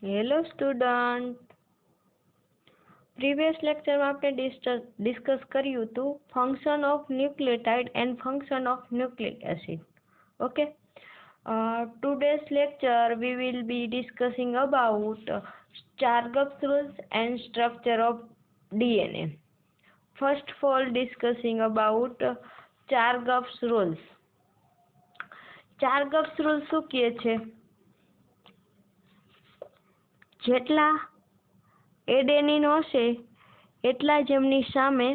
Hello student, previous લેક્ચરમાં આપણે discuss કર્યું હતું function of nucleotide and function of nucleic acid. Okay, today's lecture we will be discussing about Chargaff's rules and structure of DNA. First of all, discussing about Chargaff's rules. Chargaff's rules શું કહે છે? જેટલા adenine હશે એટલા જ એમની સામે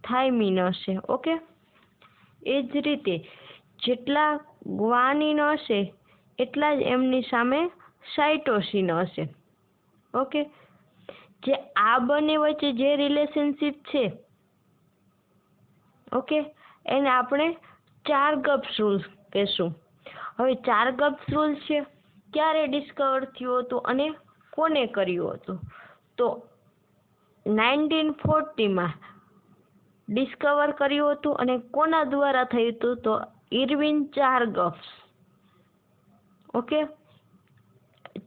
thiamine હશે. ઓકે, એ જ રીતે જેટલા ગ્વાનિન હશે એટલા જ એમની સામે સાઇટોસિન હશે. ઓકે, જે આ બંને વચ્ચે જે રિલેશનશિપ છે, ઓકે, એને આપણે ચાર્ગફ્સ રૂલ્સ કહેશું. હવે ચાર્ગફ્સ રૂલ્સ છે ક્યારે ડિસ્કવર થયું હતું અને કોને કર્યું હતું? તો 1940માં ડિસ્કવર કર્યું હતું અને કોના દ્વારા થયું હતું? તો ઇરવિન ચાર્ગફ્સ. ઓકે,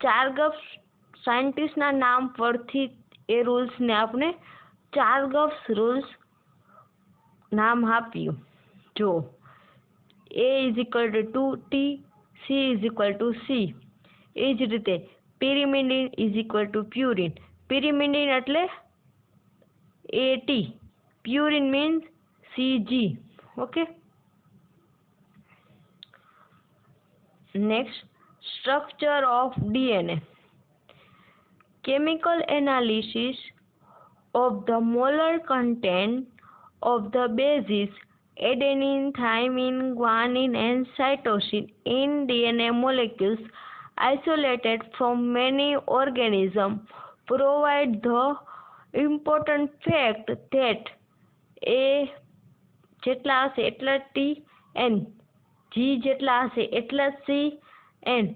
ચાર્ગફ્સ સાયન્ટિસ્ટના નામ પરથી એ રૂલ્સને આપણે ચાર્ગફ્સ રૂલ્સ નામ આપ્યું. જો A = 2T, C = C. એ જ રીતે પિરિમિડિન = પ્યુરિન. પિરિમિડિન એટલે AT, purine means CG. Okay, next, structure of DNA. Chemical analysis of the molar content of the bases adenine, thymine, guanine and cytosine in DNA molecules isolated from many organisms provide the important fact that A જેટલા હશે એટલા T and G જેટલા હશે એટલા C and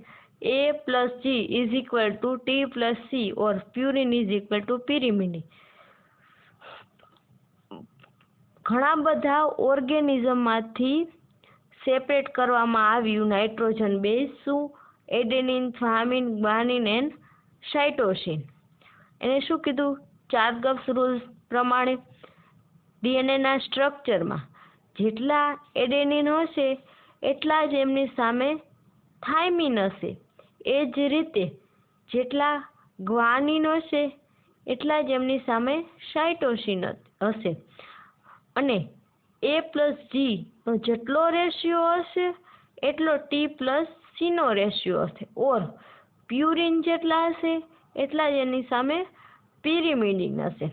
A plus G is equal to T plus C or purine is equal to pyrimidine. ઘણા બધા ઓર્ગેનિઝમમાંથી separate કરવામાં આવ્યું નાઇટ્રોજન બેઝ, શું? Adenine, thiamine, guanine and cytosine. એને શું કીધું? ચાર્ગફ્સ રૂલ્સ પ્રમાણે ડીએનએના સ્ટ્રક્ચરમાં જેટલા એડેનિન હશે એટલા જ એમની સામે થાઇમિન હશે. એ જ રીતે જેટલા ગ્વાનિન હશે એટલા જ એમની સામે સાઇટોસિન હશે. અને A પ્લસ G નો જેટલો રેશિયો હશે એટલો T પ્લસ C નો રેશિયો હશે. ઓર પ્યુરિન જેટલા હશે એટલા જ એની સામે પિરિમિડિન હશે.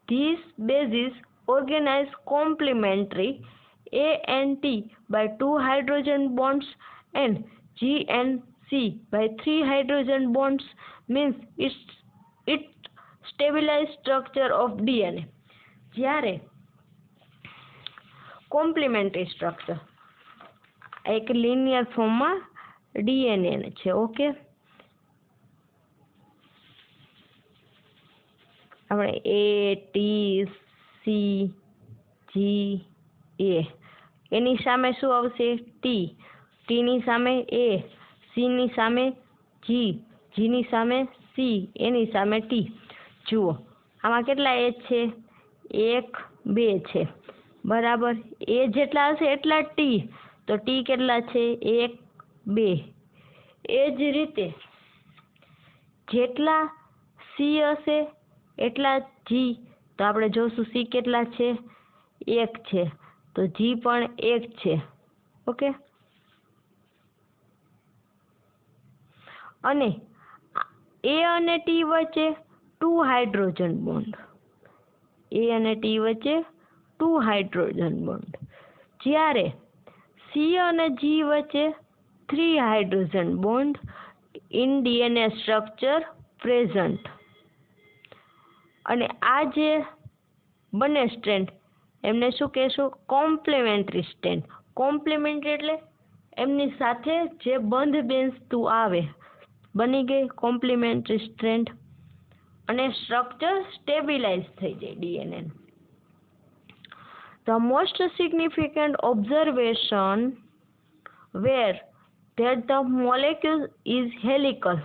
These bases organize complementary A and T by 2 hydrogen bonds and G and C by 3 hydrogen bonds, means it stabilize structure of DNA. જ્યારે કોમ્પ્લિમેન્ટરી સ્ટ્રક્ચર એક linear ફોર્મમાં ડીએનએ છે. ઓકે, આપણે A, T, C, G, A એની સામે શું આવશે? T. T ની સામે A, C ની સામે G, G ની સામે C, એની સામે T. જુઓ આમાં કેટલા એજ છે? 1, 2 છે. બરાબર, એ જેટલા હશે એટલા T, તો T કેટલા છે? 1, 2. એ જ રીતે જેટલા C હશે એટલા G, તો આપણે જોશું C કેટલા છે? 1 છે, તો G પણ 1 છે. ઓકે, અને A અને T વચ્ચે 2 હાઇડ્રોજન બોન્ડ. A અને T વચ્ચે 2 હાઇડ્રોજન બોન્ડ. જ્યારે C અને G વચ્ચે 3 hydrogen bond in DNA structure present. અને આ જે બંને સ્ટ્રેન્ડ એમને શું કહેશું? Complimentary strand. કોમ્પ્લિમેન્ટરી એટલે એમની સાથે જે બંધ બેસતું આવે, બની ગઈ કોમ્પ્લિમેન્ટરી સ્ટ્રેન્ડ, અને સ્ટ્રક્ચર સ્ટેબિલાઇઝ થઈ જાય DNA. The most significant observation were that the molecule is helical.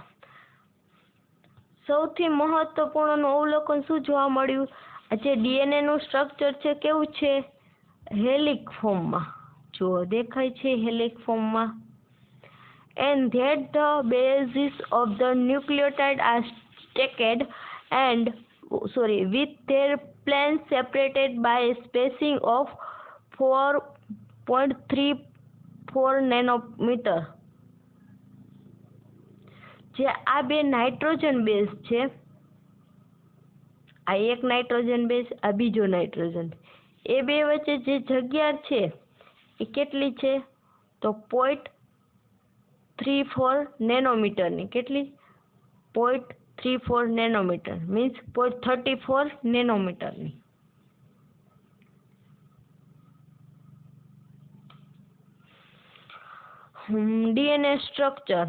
સૌથી મહત્વપૂર્ણ અવલોકન શું જોવા મળ્યું? આ જે ડીએનએ નું સ્ટ્રક્ચર છે કેવું છે? હેલિક ફોર્મમાં. જો દેખાય છે હેલિક ફોર્મમાં. And that the bases of the nucleotide are stacked with their planes separated by a spacing of 4.34 nanometer. જે આ બે નાઇટ્રોજન બેઝ છે, આ એક નાઇટ્રોજન બેઝ, આ બીજો નાઇટ્રોજન, એ બે વચ્ચે જે જગ્યા છે એ કેટલી છે? તો 0.34 નેનોમીટરની. કેટલી? 0.34 નેનોમીટર મીન્સ 0.34 નેનોમીટરની. ડીએનએ સ્ટ્રક્ચર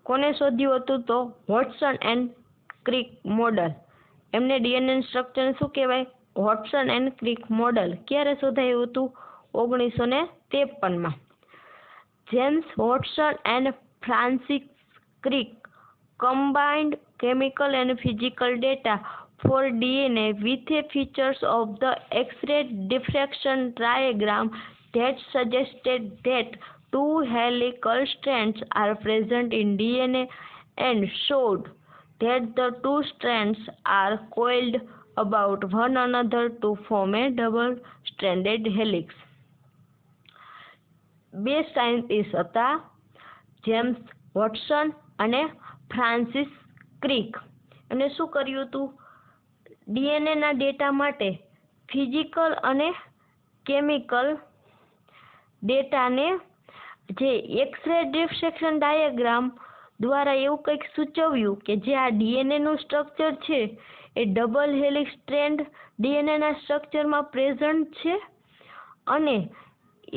કોને શોધ્યું હતું? તો વોટસન એન્ડ ક્રિક મોડલ. એમને ડીએનએ સ્ટ્રક્ચર શું કહેવાય? Watson and Crick model. ક્યારે શોધાયું હતું? 1953માં. James Watson and Francis Crick combined chemical and physical data for DNA with a features of the X-ray diffraction diagram that suggested that two helical strands are present in DNA and showed that the two strands are coiled about one another to form a double-stranded helix. બે scientist હતા, James Watson અને Francis creek. એમને શું કર્યું હતું? DNA ના data માટે physical અને કેમિકલ ડેટાને જે એક્સરે ડિફ્રેક્શન ડાયાગ્રામ દ્વારા એવું કંઈક સૂચવ્યું કે જે આ ડીએનએ નું સ્ટ્રક્ચર છે એ ડબલ હેલિક્સ સ્ટ્રેન્ડ ડીએનએ ના સ્ટ્રક્ચરમાં પ્રેઝન્ટ છે, અને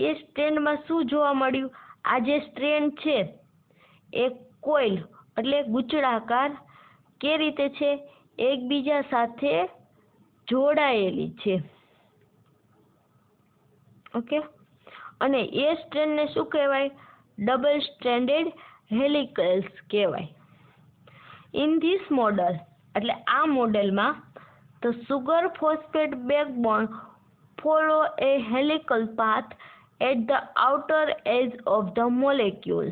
એ સ્ટ્રેન્ડમાં શું જોવા મળ્યું? આ જે સ્ટ્રેન્ડ છે એ કોઇલ એટલે ગૂંચળાકાર કે રીતે છે? એકબીજા સાથે જોડાયેલી છે. ઓકે, અને એ સ્ટ્રેન્ડને શું કહેવાય? ડબલ સ્ટ્રેન્ડેડ હેલિકલ્સ કહેવાય. ઇન ધીસ મોડલ એટલે આ મોડેલમાં the sugar phosphate backbone follow a helical path at the outer edge of the molecule.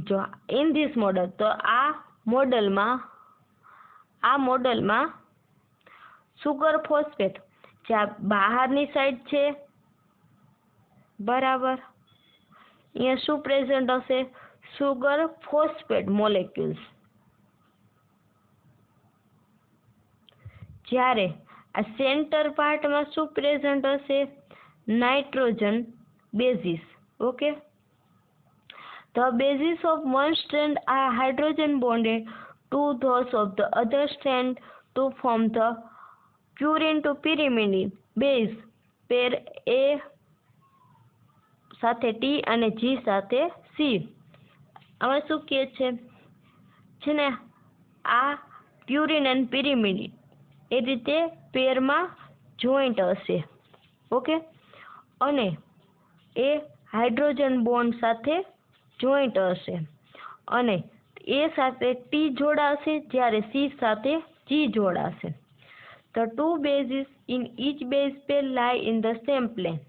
જો ઇન ધીસ મોડલ, તો આ મોડલમાં સુગર ફોસ્ફેટ જે બહારની સાઈડ છે, બરાબર, અહીંયા શું પ્રેઝન્ટ હશે? Sugar phosphate molecules. જ્યારે આ સેન્ટર પાર્ટમાં શું પ્રેઝન્ટ હશે? Nitrogen basis. Okay, the bases of one strand are hydrogen bonded to those of the other strand to form the purine to pyrimidine base pair A સાથે T અને G સાથે C. હવે શું કહે છે ને, આ પ્યુરિન એન્ડ પિરિમિડિન એ રીતે પેરમાં જોઈન્ટ હશે. ઓકે, અને એ હાઇડ્રોજન બોન્ડ સાથે જોઈન્ટ હશે, અને એ સાથે ટી જોડાશે, જ્યારે સી સાથે જી જોડાશે. The two bases in each base pair lie in the same plane,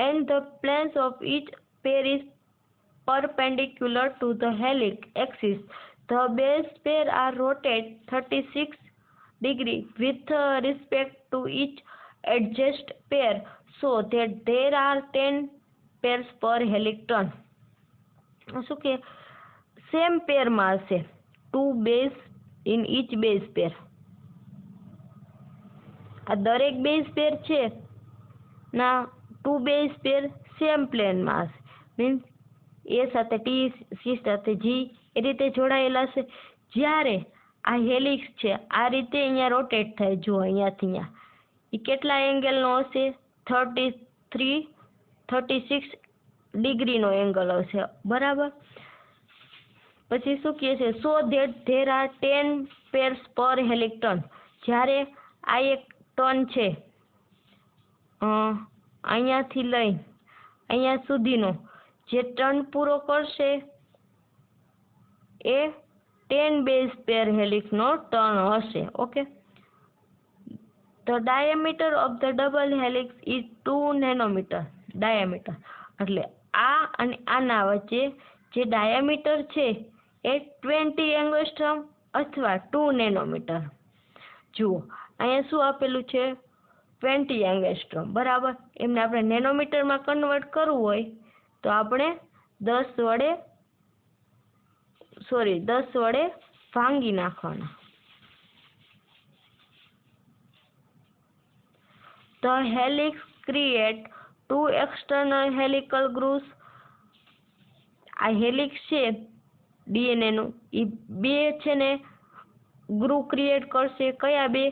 and the planes of each pair is perpendicular to the helix axis. The base pair are rotated 36 degrees with respect to each adjacent pair, so that there are 10 pairs per helix turn. શું કે same પેરમાં હશે, two base in each base pair. આ દરેક base પેર છે ના two base પેર same પ્લેનમાં હશે, મીન્સ એ સાથે ટી, સી સાથે જી એ રીતે જોડાયેલા હશે. જ્યારે આ હેલિક્સ છે આ રીતે અહીંયા રોટેટ થાય, જો અહીંયાથી અહીંયા એ કેટલા એંગલનો હશે? 36 ડિગ્રીનો એંગલ હશે, બરાબર. પછી શું કહે છે? So that there are 10 pairs પર હેલિક ટર્ન. જ્યારે આ એક ટર્ન છે અહીંયાથી લઈ અહીંયા સુધીનો જે ટર્ન પૂરો કરશે એ 10 બેઝ પેર હેલિક્સનો ટર્ન હશે. Okay, the diameter of the double helix is 2 nanometre diameter. એટલે આ અને આના વચ્ચે જે ડાયામીટર છે એ 20 એંગસ્ટ્રોમ અથવા 2 નેનોમીટર. જુઓ અહીંયા શું આપેલું છે, 20 એંગસ્ટ્રોમ, બરાબર. એમને આપણે નેનોમીટરમાં કન્વર્ટ કરવું હોય તો આપણે 10 વડે ભાંગી નાખવાના. The helix create two external helical grooves. આ હેલિક્સ છે ડીએનએ નું, એ બે છે ને ગ્રુવ ક્રિએટ કરશે. કયા બે?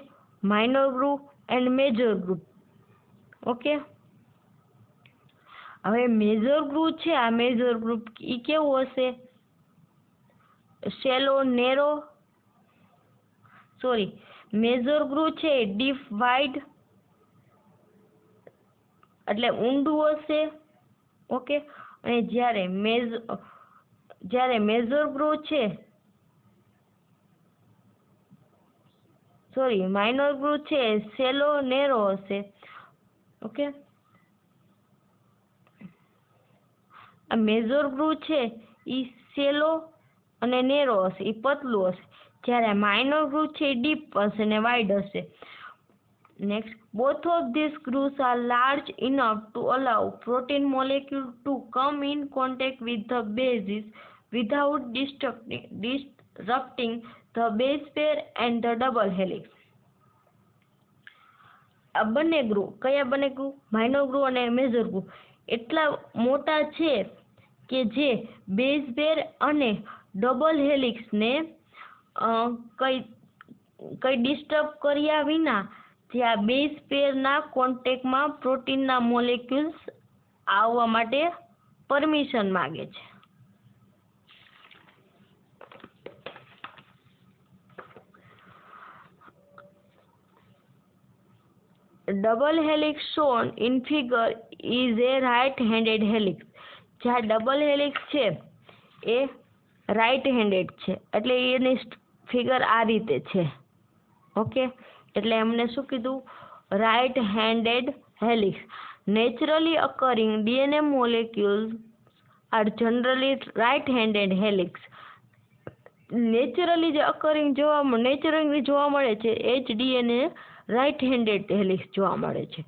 Minor groove and major groove. Okay, હવે મેજર ગ્રુવ છે, આ મેજર ગ્રુવ એ કેવું હશે? મેજર ગ્રુવ છે ડીપ વાઇડ એટલે ઊંડું હશે. ઓકે, અને જ્યારે મેજર ગ્રુવ છે માઇનર ગ્રુવ છે શેલો નેરો હશે. ઓકે, આ મેજર ગ્રુવ છે ઈ શેલો અને નેરો હશે, ઈ પતલું હશે. જ્યારે માઇનર ગ્રુવ છે ઈ ડીપ હશે ને વાઇડ હશે. Next, both of these grooves are large enough to allow protein molecule to come in contact with the bases without disrupting the base pair and the double helix. આ બંને groove, કયા બંને groove? Minor groove અને major groove એટલા મોટા છે કે જે બેઝ પેર અને ડબલ હેલિક્સ ને કઈ ડિસ્ટર્બ કર્યા વિના જે આ બેઝ પેરના કોન્ટેક્ટમાં પ્રોટીનના મોલેક્યુલ્સ આવવા માટે પરમિશન માંગે છે. Double helix shown in figure is a right-handed helix. જ્યાં ડબલ હેલિક્સ છે એ રાઈટ હેન્ડેડ છે, એટલે એની ફિગર આ રીતે છે. ઓકે, એટલે એમને શું કીધું? Right handed helix. Naturally occurring DNA molecules are generally right handed helix. Naturally જે અકરિંગ જોવા મળે છે એ જ ડીએનએ રાઈટ હેન્ડેડ હેલિક્સ જોવા મળે છે.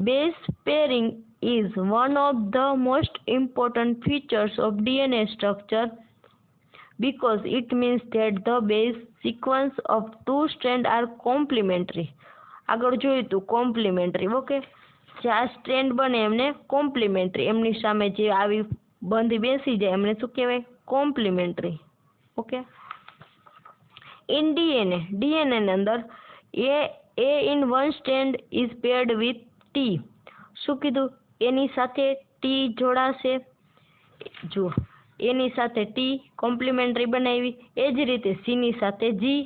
Base pairing is one of the most important features of DNA structure because it means that the base sequence of two strands are complementary. આગળ જોયું તું કોમ્પ્લિમેન્ટરી. ઓકે, જે આ સ્ટ્રેન્ડ બને એમને કોમ્પ્લિમેન્ટરી, એમની સામે જે આવી બંધ બેસી જાય એમને શું કહેવાય? કોમ્પ્લિમેન્ટરી. ઓકે, ઇન ડીએનએ ની અંદર A in one strand is paired with T. શું કીધું? એની સાથે ટી જોડાશે. જુઓ, એની સાથે ટી કોમ્પ્લિમેન્ટરી બનાવી, એ જ રીતે સી ની સાથે જી.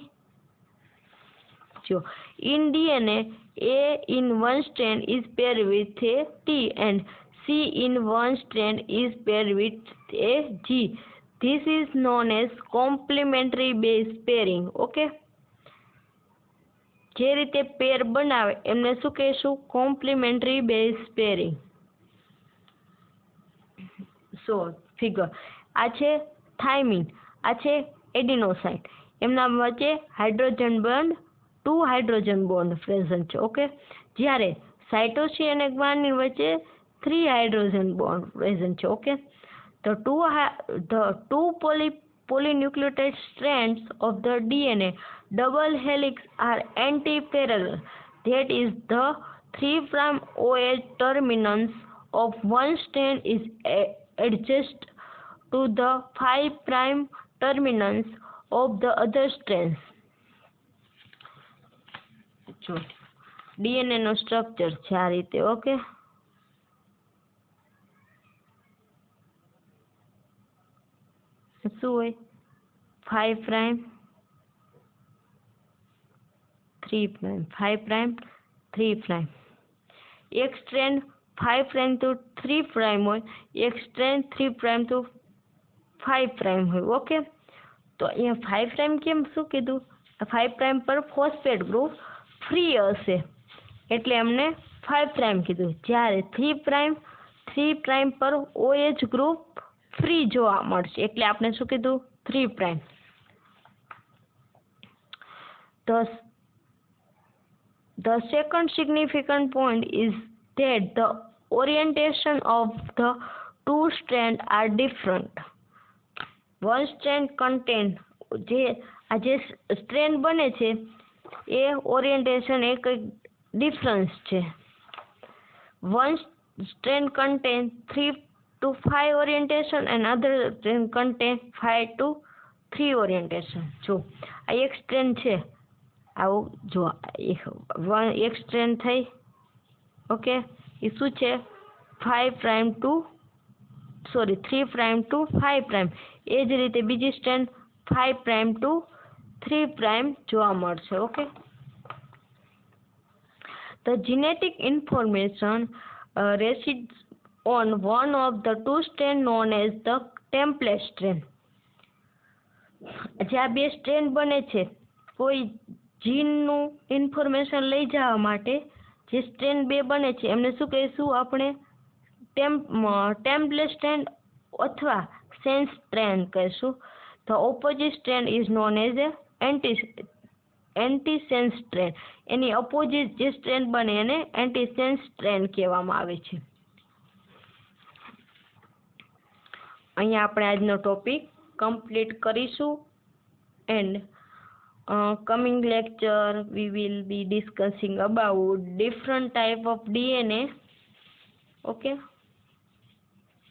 જો in DNA A in one strand is paired with a T and C in one strand is paired with a G. This is known as complementary base pairing. Okay, જે રીતે પેર બનાવે એમને શું કહેશું? Complementary base pairing. So figure આ છે thymine, આ છે એડિનોસાઇન. એમના વચ્ચે hydrogen bond 2 hydrogen bond present છે. ઓકે, જ્યારે સાઇટોસિન અને ગ્વાનિન વચ્ચે 3 હાઇડ્રોજન બોન્ડ પ્રેઝન્ટ છે. Okay, the two polynucleotide strands of the DNA double helix are anti-parallel. That is, the 3' OH terminus of one strand is adjacent to the 5' terminus of the other strands. DNA નો structure છે આ રીતે. Okay, શું હોય? 5' 3', 5', 3'. એક strand 5' to 3' હોય, એક strand 3' to 5' હોય. ઓકે, તો અહીંયા 5 પ્રાઇમ કેમ શું કીધું? 5 પ્રાઇમ પર ફોસ્ફેટ ગ્રુપ ફ્રી હશે એટલે અમને 5 પ્રાઇમ કીધું. જ્યારે 3 પ્રાઇમ પર OH ગ્રુપ ફ્રી જોવા મળશે એટલે આપણે શું કીધું? 3 prime. The second significant point is that the orientation of the two strands are different. One strand contain જે સ્ટ્રેન્ડ બને છે એ ઓરિએન્ટેશન એ કંઈક ડિફરન્સ છે. One strand contain 3 to 5 orientation and other strand contain 5 to 3 orientation. જો આ એક strand છે, આવું જો એક સ્ટ્રેન્ડ થઈ, ઓકે, એ શું છે? 3 પ્રાઇમ ટુ 5 પ્રાઇમ. એ જ રીતે બીજી સ્ટ્રેન્ડ 5 પ્રાઇમ ટુ 3 પ્રાઇમ જોવા મળશે. Okay. The genetic information resides on one of the two strands known as the template strand. જે આ બે સ્ટ્રેન્ડ બને છે, કોઈ જીનનું ઇન્ફોર્મેશન લઈ જવા માટે જે સ્ટ્રેન્ડ બે બને છે એમને શું કહીશું આપણે? ટેમ્પલેટ સ્ટ્રેન્ડ અથવા સેન્સ સ્ટ્રેન્ડ કહીશું. The opposite strand is known as antisense strand. Any opposite જે સ્ટ્રેન્ડ બને એને એન્ટીસેન્સ સ્ટ્રેન્ડ કહેવામાં આવે છે. અહીંયા આપણે આજનો ટોપિક કમ્પ્લીટ કરીશું and coming lecture we will be discussing about different type of DNA. Okay.